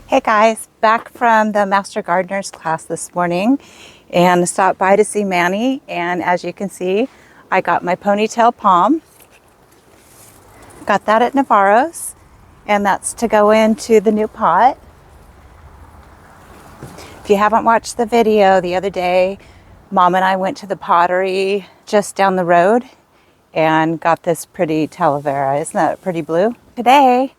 Hey guys, back from the Master Gardeners class this morning and stopped by to see Manny, and as you can see I got my ponytail palm. Got that at Navarro's, and that's to go into the new pot. If you haven't watched the video the other day, Mom and I went to the pottery just down the road and got this pretty Talavera. Isn't that pretty blue? Today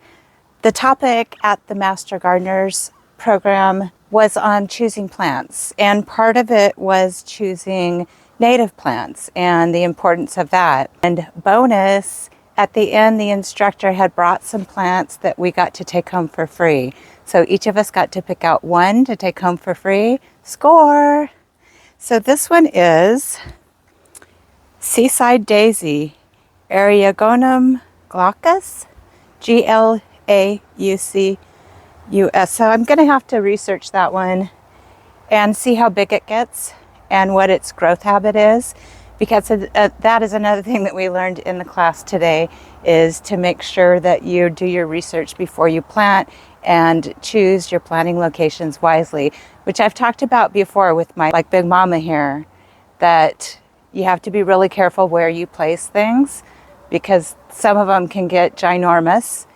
the topic at the Master Gardeners program was on choosing plants, and part of it was choosing native plants and the importance of that. And bonus, at the end the instructor had brought some plants that we got to take home for free. So each of us got to pick out one to take home for free. Score! So this one is Seaside Daisy, Eriogonum glaucus, GLAUCUS. So I'm going to have to research that one and see how big it gets and what its growth habit is, because that is another thing that we learned in the class today, is to make sure that you do your research before you plant and choose your planting locations wisely, which I've talked about before with my Big Mama here, that you have to be really careful where you place things because some of them can get ginormous.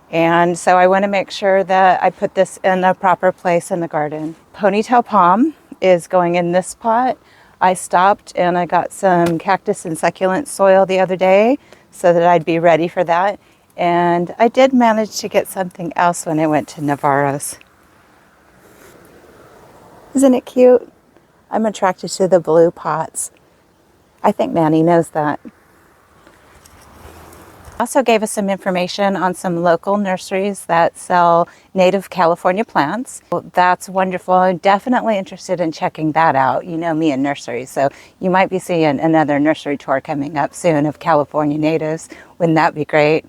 And so I want to make sure that I put this in the proper place in the garden. Ponytail palm is going in this pot. I stopped and I got some cactus and succulent soil the other day so that I'd be ready for that. And I did manage to get something else when I went to Navarro's. Isn't it cute? I'm attracted to the blue pots. I think Manny knows that. Also gave us some information on some local nurseries that sell native California plants. Well, that's wonderful. I'm definitely interested in checking that out. You know me and nurseries, so you might be seeing another nursery tour coming up soon of California natives. Wouldn't that be great?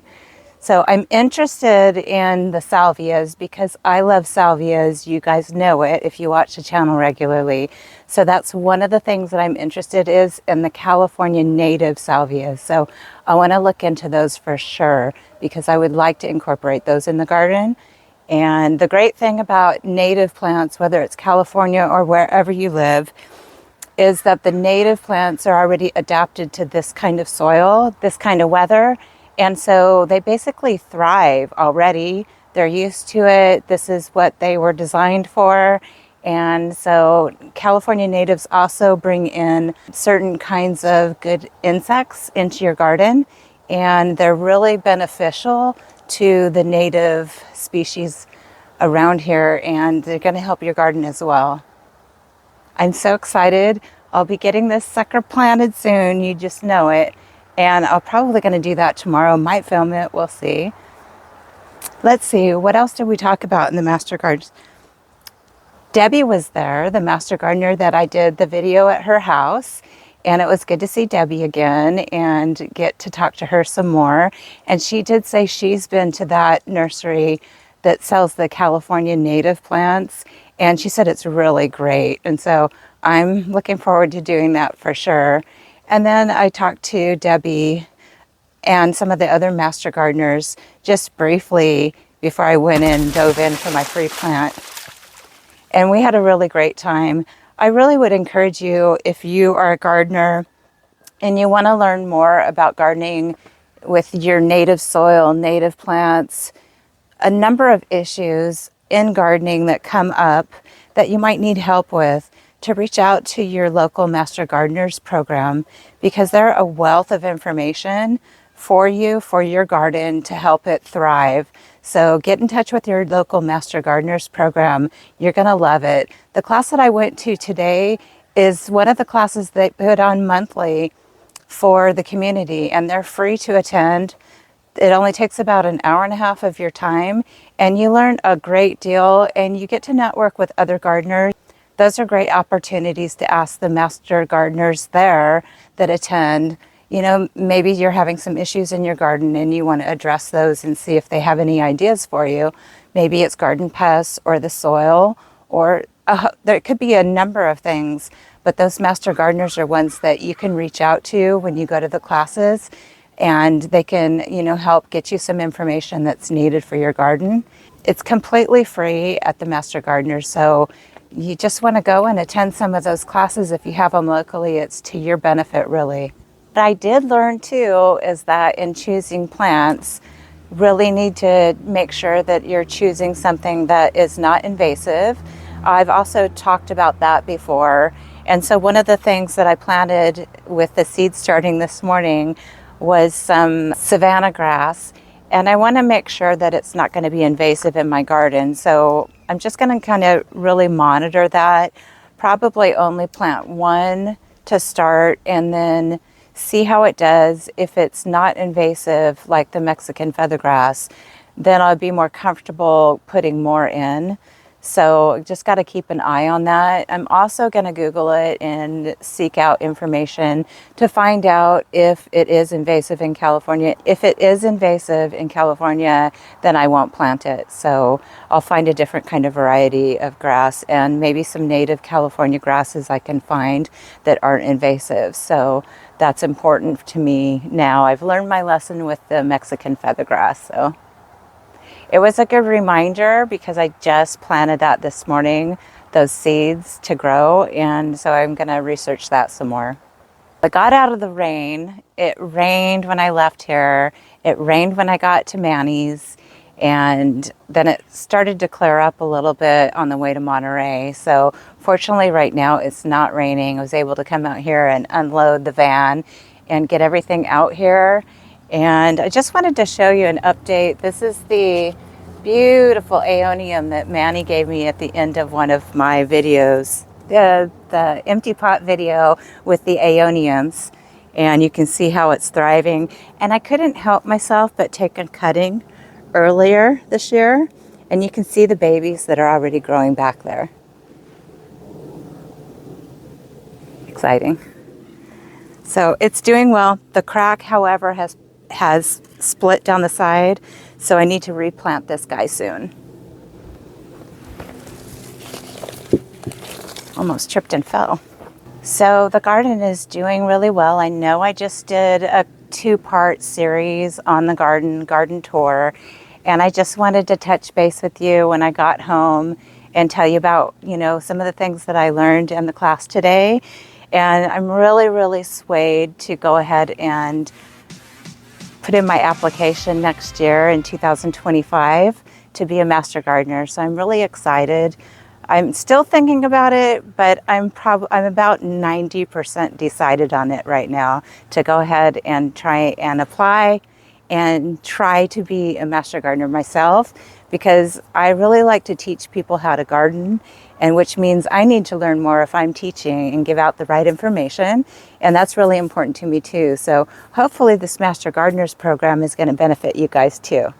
So I'm interested in the salvias because I love salvias. You guys know it if you watch the channel regularly. So that's one of the things that I'm interested in the California native salvias. So I want to look into those for sure because I would like to incorporate those in the garden. And the great thing about native plants, whether it's California or wherever you live, is that the native plants are already adapted to this kind of soil, this kind of weather. And so they basically thrive already. They're used to it. This is what they were designed for. And so California natives also bring in certain kinds of good insects into your garden. And they're really beneficial to the native species around here. And they're going to help your garden as well. I'm so excited. I'll be getting this sucker planted soon. You just know it. And I'm probably going to do that tomorrow. Might film it. We'll see. Let's see. What else did we talk about in the Master Gardens? Debbie was there, the Master Gardener that I did the video at her house. And it was good to see Debbie again and get to talk to her some more. And she did say she's been to that nursery that sells the California native plants. And she said it's really great. And so I'm looking forward to doing that for sure. And then I talked to Debbie and some of the other Master Gardeners just briefly before I went and dove in for my free plant. And we had a really great time. I really would encourage you, if you are a gardener and you want to learn more about gardening with your native soil, native plants, a number of issues in gardening that come up that you might need help with, to reach out to your local Master Gardeners program, because they're a wealth of information for you, for your garden, to help it thrive. So get in touch with your local Master Gardeners program. You're going to love it. The class that I went to today is one of the classes they put on monthly for the community, and they're free to attend. It only takes about an hour and a half of your time, and you learn a great deal, and you get to network with other gardeners. those are great opportunities to ask the master gardeners there that attend. You know, maybe you're having some issues in your garden and you want to address those and see if they have any ideas for you. Maybe it's garden pests or the soil, or there could be a number of things, but those master gardeners are ones that you can reach out to when you go to the classes, and they can, you know, help get you some information that's needed for your garden. It's completely free at the Master Gardener, so you just want to go and attend some of those classes. If you have them locally, it's to your benefit, really. What I did learn too is that in choosing plants, really need to make sure that you're choosing something that is not invasive. I've also talked about that before. And so one of the things that I planted with the seeds starting this morning was some savanna grass. And I want to make sure that it's not going to be invasive in my garden. So I'm just going to kind of really monitor that. Probably only plant one to start and then see how it does. If it's not invasive like the Mexican feathergrass, then I'll be more comfortable putting more in. So just got to keep an eye on that. I'm also going to Google it and seek out information to find out if it is invasive in California. If it is invasive in California, then I won't plant it. So I'll find a different kind of variety of grass and maybe some native California grasses I can find that aren't invasive. So that's important to me now. I've learned my lesson with the Mexican feathergrass. So it was a good reminder because I just planted that this morning, those seeds to grow, and so I'm going to research that some more. I got out of the rain. It rained when I left here. It rained when I got to Manny's, and then it started to clear up a little bit on the way to Monterey. So fortunately right now it's not raining. I was able to come out here and unload the van and get everything out here. And I just wanted to show you an update. This is the beautiful aeonium that Manny gave me at the end of one of my videos, the empty pot video with the aeoniums. And you can see how it's thriving. And I couldn't help myself but take a cutting earlier this year. And you can see the babies that are already growing back there. Exciting. So it's doing well. The crack, however, has split down the side, so I need to replant this guy soon. Almost tripped and fell. So the garden is doing really well. I know I just did a 2-part series on the garden tour, and I just wanted to touch base with you when I got home and tell you about, you know, some of the things that I learned in the class today. And I'm really, really swayed to go ahead and put in my application next year in 2025 to be a master gardener. So I'm really excited. I'm still thinking about it, but I'm about 90% decided on it right now to go ahead and try and apply and try to be a master gardener myself, because I really like to teach people how to garden, and which means I need to learn more if I'm teaching and give out the right information. And that's really important to me too. So hopefully this Master Gardeners program is going to benefit you guys too.